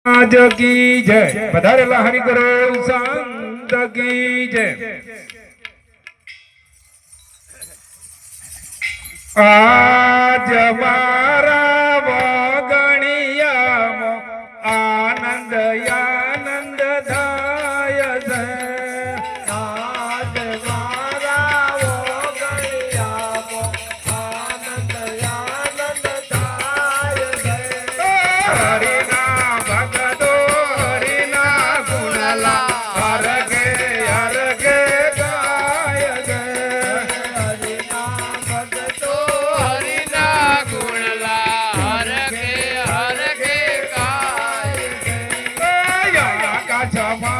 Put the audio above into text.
आज की जय पधारेला हरि गुरु संत की जय। आज मारा वगणिया आनंद आनंद धाय आज मारा वगणिया आनंद आनंद धाय हरिना भगतो हरिना गुणला हर गे गाय हरिना भगतो हरिना गुणला हर गे गाय या का जमा